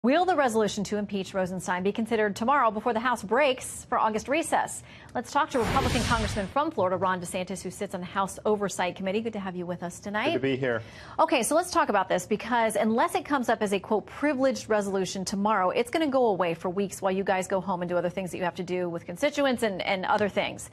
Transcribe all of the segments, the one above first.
Will the resolution to impeach Rosenstein be considered tomorrow before the House breaks for August recess? Let's talk to Republican Congressman from Florida, Ron DeSantis, who sits on the House Oversight Committee. Good to have you with us tonight. Good to be here. Okay, so let's talk about this, because unless it comes up as a, quote, privileged resolution tomorrow, it's going to go away for weeks while you guys go home and do other things that you have to do with constituents and other things.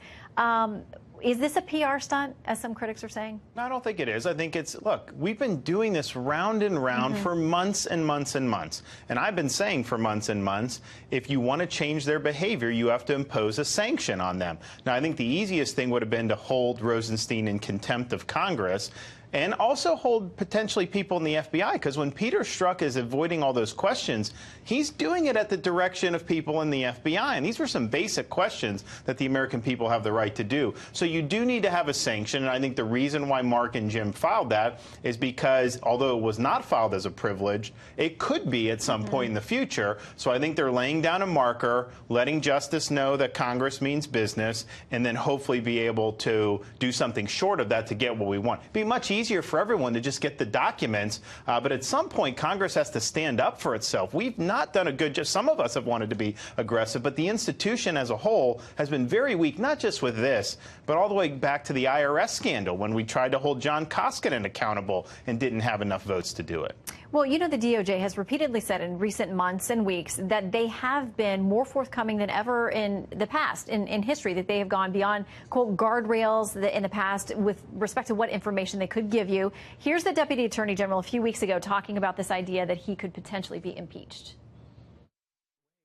Is this a PR stunt, as some critics are saying? No, I don't think it is. I think it's, look, we've been doing this round and round for months and months and months. And I've been saying for months and months, if you want to change their behavior, you have to impose a sanction on them. Now, I think the easiest thing would have been to hold Rosenstein in contempt of Congress, and also hold potentially people in the FBI, because when Peter Strzok is avoiding all those questions, he's doing it at the direction of people in the FBI. And these were some basic questions that the American people have the right to do. So you do need to have a sanction. And I think the reason why Mark and Jim filed that is because, although it was not filed as a privilege, it could be at some point in the future. So I think they're laying down a marker, letting justice know that Congress means business, and then hopefully be able to do something short of that to get what we want. It'd be much easier for everyone to just get the documents, but at some point Congress has to stand up for itself. We've not done a good job. Some of us have wanted to be aggressive, but the institution as a whole has been very weak, not just with this, but all the way back to the IRS scandal when we tried to hold John Koskinen accountable and didn't have enough votes to do it. Well, you know, the DOJ has repeatedly said in recent months and weeks that they have been more forthcoming than ever in the past, in history, that they have gone beyond, quote, guardrails in the past with respect to what information they could give you. Here's the Deputy Attorney General a few weeks ago talking about this idea that he could potentially be impeached.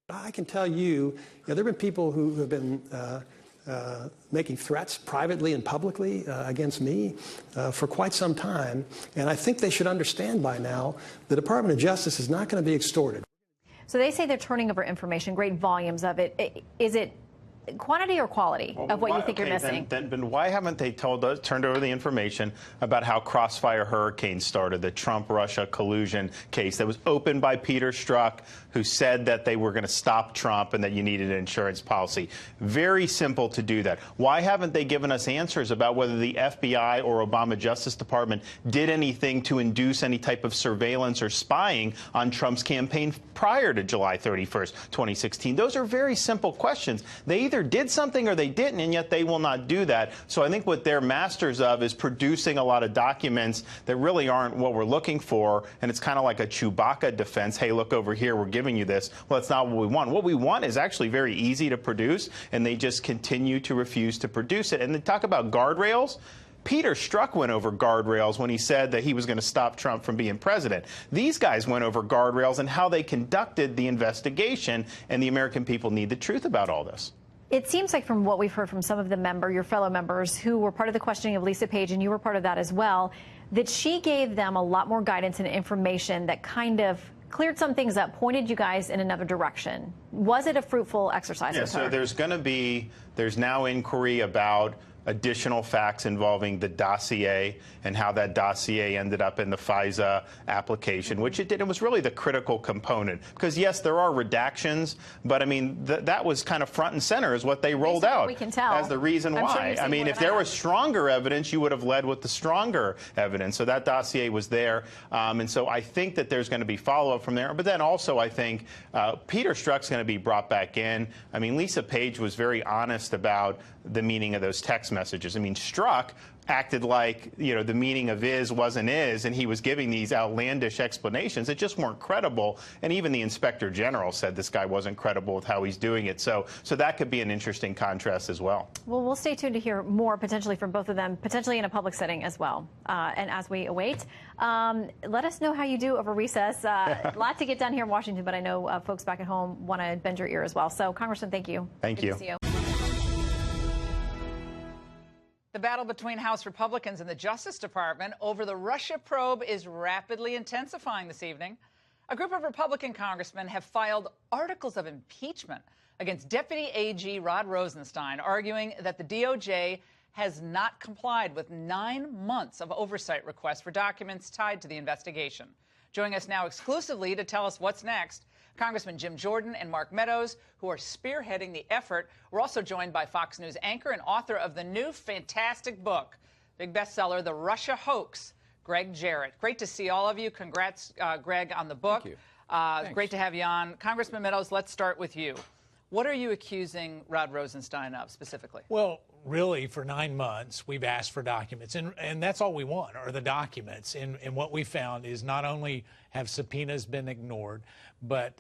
I can tell you, there have been people who have been making threats privately and publicly against me for quite some time. And I think they should understand by now the Department of Justice is not going to be extorted. So they say they're turning over information, great volumes of it. Is it quantity or quality of what you think you're missing? Then why haven't they turned over the information about how Crossfire Hurricane started, the Trump-Russia collusion case that was opened by Peter Strzok, who said that they were going to stop Trump and that you needed an insurance policy? Very simple to do that. Why haven't they given us answers about whether the FBI or Obama Justice Department did anything to induce any type of surveillance or spying on Trump's campaign prior to July 31st, 2016? Those are very simple questions. They either did something or they didn't, and yet they will not do that. So I think what they're masters of is producing a lot of documents that really aren't what we're looking for, and it's kind of like a Chewbacca defense. Hey, look over here, we're giving you this. Well, that's not what we want. What we want is actually very easy to produce, and they just continue to refuse to produce it. And they talk about guardrails. Peter Strzok went over guardrails when he said that he was going to stop Trump from being president. These guys went over guardrails and how they conducted the investigation, and the American people need the truth about all this. It seems like from what we've heard from some of your fellow members who were part of the questioning of Lisa Page, and you were part of that as well, that she gave them a lot more guidance and information that kind of cleared some things up, pointed you guys in another direction. Was it a fruitful exercise? Yeah, so there's now inquiry about additional facts involving the dossier and how that dossier ended up in the FISA application, which it did. It was really the critical component. Because, yes, there are redactions, but, I mean, that was kind of front and center is what they rolled out we can tell. as the reason why. Sure, I mean, if there was stronger evidence, you would have led with the stronger evidence. So that dossier was there. And so I think that there's going to be follow-up from there. But then also I think Peter Strzok's going to be brought back in. I mean, Lisa Page was very honest about the meaning of those text messages. I mean, Strzok acted like, you know, the meaning of is wasn't is, and he was giving these outlandish explanations that just weren't credible. And even the Inspector General said this guy wasn't credible with how he's doing it. So that could be an interesting contrast as well. Well, we'll stay tuned to hear more potentially from both of them, potentially in a public setting as well. And as we await, let us know how you do over recess. A lot to get done here in Washington, but I know folks back at home want to bend your ear as well. So, Congressman, thank you. Thank you. Good to see you. The battle between House Republicans and the Justice Department over the Russia probe is rapidly intensifying this evening. A group of Republican congressmen have filed articles of impeachment against Deputy AG Rod Rosenstein, arguing that the DOJ has not complied with 9 months of oversight requests for documents tied to the investigation. Joining us now exclusively to tell us what's next, Congressman Jim Jordan and Mark Meadows, who are spearheading the effort. We're also joined by Fox News anchor and author of the new fantastic book, big bestseller, The Russia Hoax, Greg Jarrett. Great to see all of you. Congrats, Greg, on the book. Thank Great to have you on. Congressman Meadows, let's start with you. What are you accusing Rod Rosenstein of specifically? Well, really, for 9 months, we've asked for documents, and that's all we want are the documents. And what we found is not only have subpoenas been ignored, but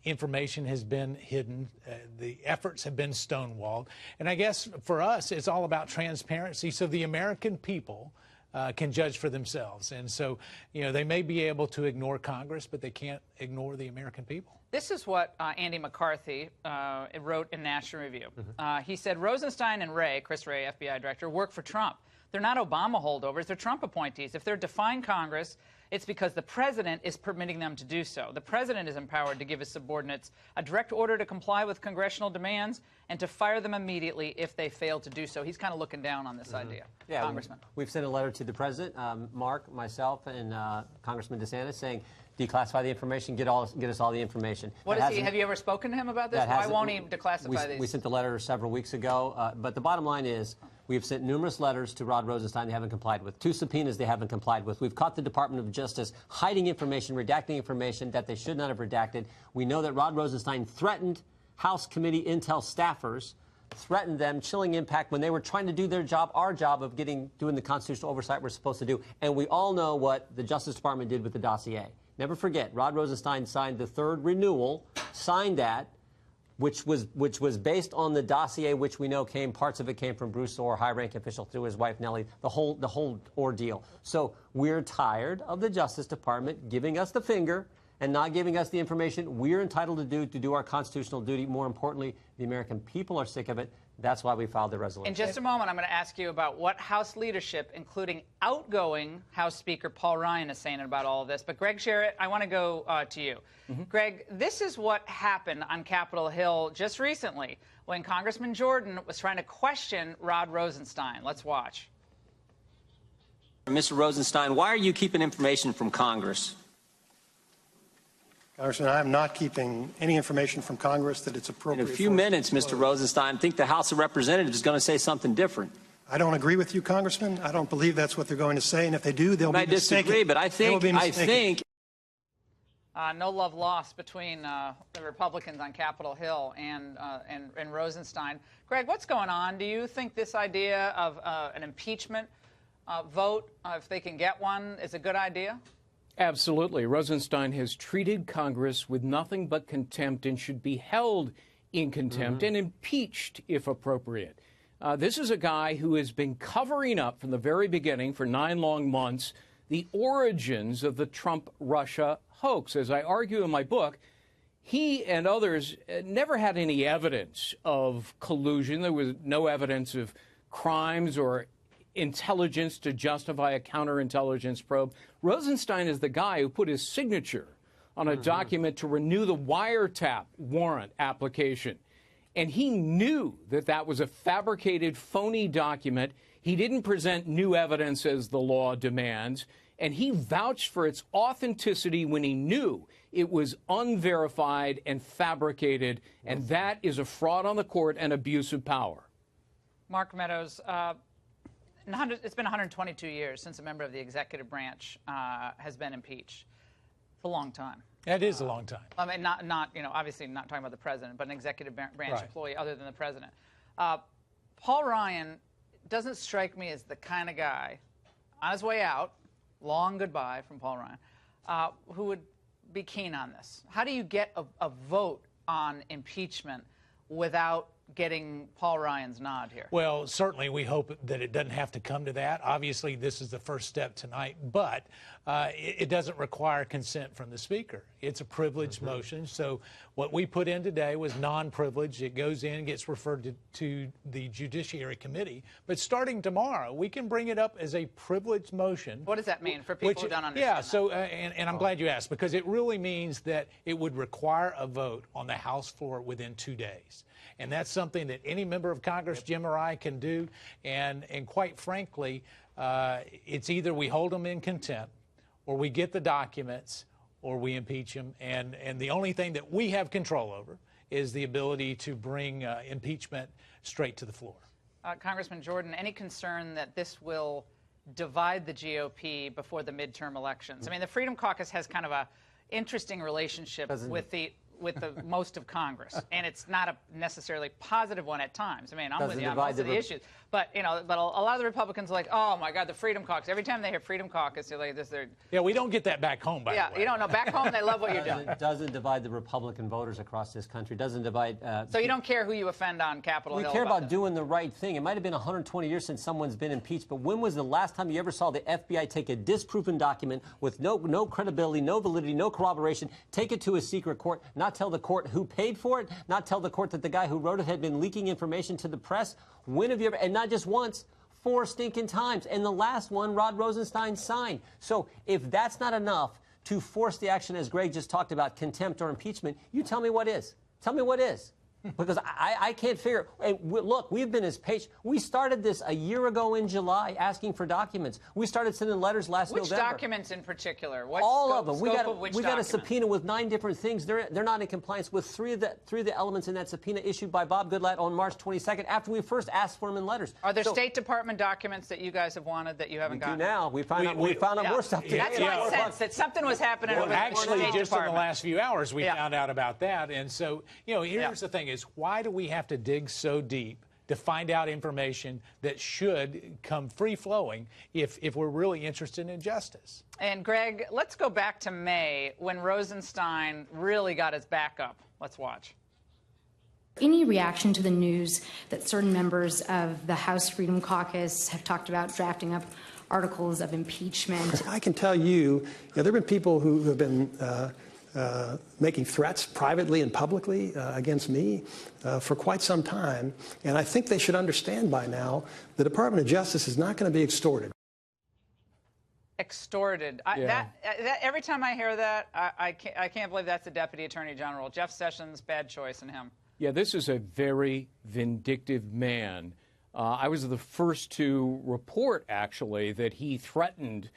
information has been hidden. The efforts have been stonewalled. And I guess for us, it's all about transparency so the American people can judge for themselves. And so, they may be able to ignore Congress, but they can't ignore the American people. This is what Andy McCarthy wrote in National Review. He said, Rosenstein and Chris Wray, FBI director, work for Trump. They're not Obama holdovers. They're Trump appointees. If they're defying Congress, it's because the president is permitting them to do so. The president is empowered to give his subordinates a direct order to comply with congressional demands and to fire them immediately if they fail to do so. He's kind of looking down on this idea. Yeah, Congressman. We've sent a letter to the president, Mark, myself, and Congressman DeSantis saying, declassify the information, get us all the information. What is he? Have you ever spoken to him about this? Why won't he declassify these? We sent the letter several weeks ago, but the bottom line is we have sent numerous letters to Rod Rosenstein they haven't complied with. 2 subpoenas they haven't complied with. We've caught the Department of Justice hiding information, redacting information that they should not have redacted. We know that Rod Rosenstein threatened House Committee Intel staffers, threatened them, chilling impact when they were trying to do their job, our job of doing the constitutional oversight we're supposed to do. And we all know what the Justice Department did with the dossier. Never forget, Rod Rosenstein signed the 3rd renewal, signed that, which was based on the dossier, which we know parts of it came from Bruce Orr, high-ranking official, through his wife Nellie, the whole ordeal. So we're tired of the Justice Department giving us the finger and not giving us the information we're entitled to do our constitutional duty. More importantly, the American people are sick of it. That's why we filed the resolution. In just a moment, I'm going to ask you about what House leadership, including outgoing House Speaker Paul Ryan, is saying about all of this. But, Greg Sherritt, I want to go to you. Greg, this is what happened on Capitol Hill just recently when Congressman Jordan was trying to question Rod Rosenstein. Let's watch. Mr. Rosenstein, why are you keeping information from Congress? Congressman, I am not keeping any information from Congress that it's appropriate. In a few minutes, Mr. Rosenstein, I think the House of Representatives is going to say something different. I don't agree with you, Congressman. I don't believe that's what they're going to say, and if they do, they'll be mistaken. I disagree, but I think no love lost between the Republicans on Capitol Hill and Rosenstein. Greg, what's going on? Do you think this idea of an impeachment vote, if they can get one, is a good idea? Absolutely. Rosenstein has treated Congress with nothing but contempt and should be held in contempt and impeached if appropriate. This is a guy who has been covering up from the very beginning for 9 long months the origins of the Trump-Russia hoax. As I argue in my book, he and others never had any evidence of collusion. There was no evidence of crimes or intelligence to justify a counterintelligence probe. Rosenstein is the guy who put his signature on a document to renew the wiretap warrant application. And he knew that that was a fabricated, phony document. He didn't present new evidence as the law demands. And he vouched for its authenticity when he knew it was unverified and fabricated. And that is a fraud on the court and abuse of power. Mark Meadows, it's been 122 years since a member of the executive branch has been impeached. It's a long time. That is a long time. I mean, obviously not talking about the president, but an executive branch employee other than the president. Paul Ryan doesn't strike me as the kind of guy, on his way out, long goodbye from Paul Ryan, who would be keen on this. How do you get a vote on impeachment without getting Paul Ryan's nod here? Well, certainly we hope that it doesn't have to come to that. Obviously, this is the first step tonight, but it doesn't require consent from the Speaker. It's a privileged motion, so what we put in today was non-privileged. It goes in and gets referred to the Judiciary Committee, but starting tomorrow, we can bring it up as a privileged motion. What does that mean for people who don't understand? Yeah, so, and I'm glad you asked, because it really means that it would require a vote on the House floor within 2 days. And that's something that any member of Congress, Jim or I, can do. And quite frankly, it's either we hold them in contempt, or we get the documents, or we impeach them. And the only thing that we have control over is the ability to bring impeachment straight to the floor. Congressman Jordan, any concern that this will divide the GOP before the midterm elections? I mean, the Freedom Caucus has kind of a, interesting relationship with the most of Congress, and it's not a necessarily positive one at times. I mean, I'm with you on most of the issues, but a lot of the Republicans are like, oh my God, the Freedom Caucus. Every time they hear Freedom Caucus, they're like, yeah, we don't get that back home. By the way. You don't know. Back home, they love what you're doing. It doesn't divide the Republican voters across this country. It doesn't divide. So you don't care who you offend on Capitol Hill. We care about doing the right thing. It might have been 120 years since someone's been impeached, but when was the last time you ever saw the FBI take a disproven document with no credibility, no validity, no corroboration, take it to a secret court, not tell the court who paid for it, not tell the court that the guy who wrote it had been leaking information to the press? When have you ever, and not just once, 4 stinking times. And the last one, Rod Rosenstein signed. So if that's not enough to force the action, as Greg just talked about, contempt or impeachment, you tell me what is. Tell me what is. Because I can't figure. And look, we've been as patient. We started this a year ago in July, asking for documents. We started sending letters last November. Which documents in particular? All of them. We got a subpoena with 9 different things. They're not in compliance with three of the elements in that subpoena issued by Bob Goodlatte on March 22nd. After we first asked for them in letters. Are there State Department documents that you guys have wanted that you haven't gotten? We do now. We found out more stuff today. That's my sense that something was happening. Well, over actually, the State just Department. in the last few hours, we found out about that. And so, here's the thing: is why do we have to dig so deep to find out information that should come free-flowing if we're really interested in justice? And, Greg, let's go back to May when Rosenstein really got his back up. Let's watch. Any reaction to the news that certain members of the House Freedom Caucus have talked about drafting up articles of impeachment? I can tell you, there have been people who have been making threats privately and publicly against me for quite some time. And I think they should understand by now the Department of Justice is not going to be extorted. Extorted. Every time I hear that, I can't believe that's the Deputy Attorney General. Jeff Sessions, bad choice in him. Yeah, this is a very vindictive man. I was the first to report, actually, that he threatened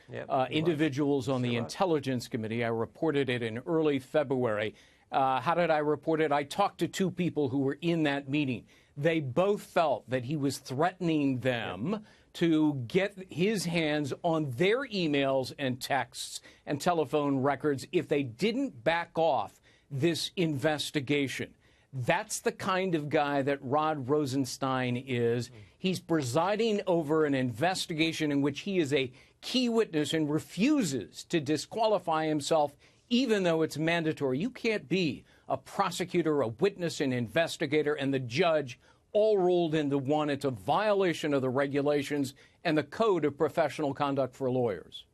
individuals on the Intelligence Committee. I reported it in early February. How did I report it? I talked to 2 people who were in that meeting. They both felt that he was threatening them to get his hands on their emails and texts and telephone records if they didn't back off this investigation. That's the kind of guy that Rod Rosenstein is. He's presiding over an investigation in which he is a key witness and refuses to disqualify himself, even though it's mandatory. You can't be a prosecutor, a witness, an investigator, and the judge all rolled into one. It's a violation of the regulations and the code of professional conduct for lawyers.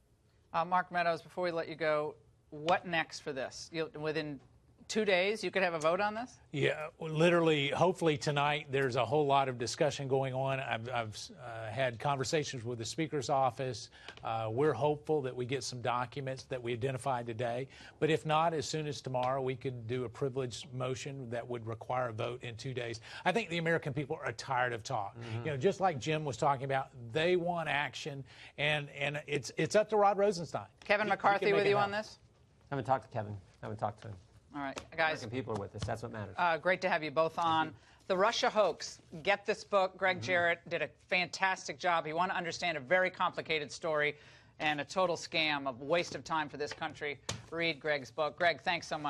Mark Meadows, before we let you go, what next for this? Within 2 days, you could have a vote on this? Yeah, literally, hopefully tonight, there's a whole lot of discussion going on. I've had conversations with the Speaker's office. We're hopeful that we get some documents that we identified today. But if not, as soon as tomorrow, we could do a privileged motion that would require a vote in 2 days. I think the American people are tired of talk. Just like Jim was talking about, they want action, and it's up to Rod Rosenstein. Kevin McCarthy with you on this? I haven't talked to Kevin. I haven't talked to him. All right, guys. American people are with us. That's what matters. Great to have you both on. The Russia Hoax. Get this book. Greg Jarrett did a fantastic job. You want to understand a very complicated story and a total scam, a waste of time for this country. Read Greg's book. Greg, thanks so much.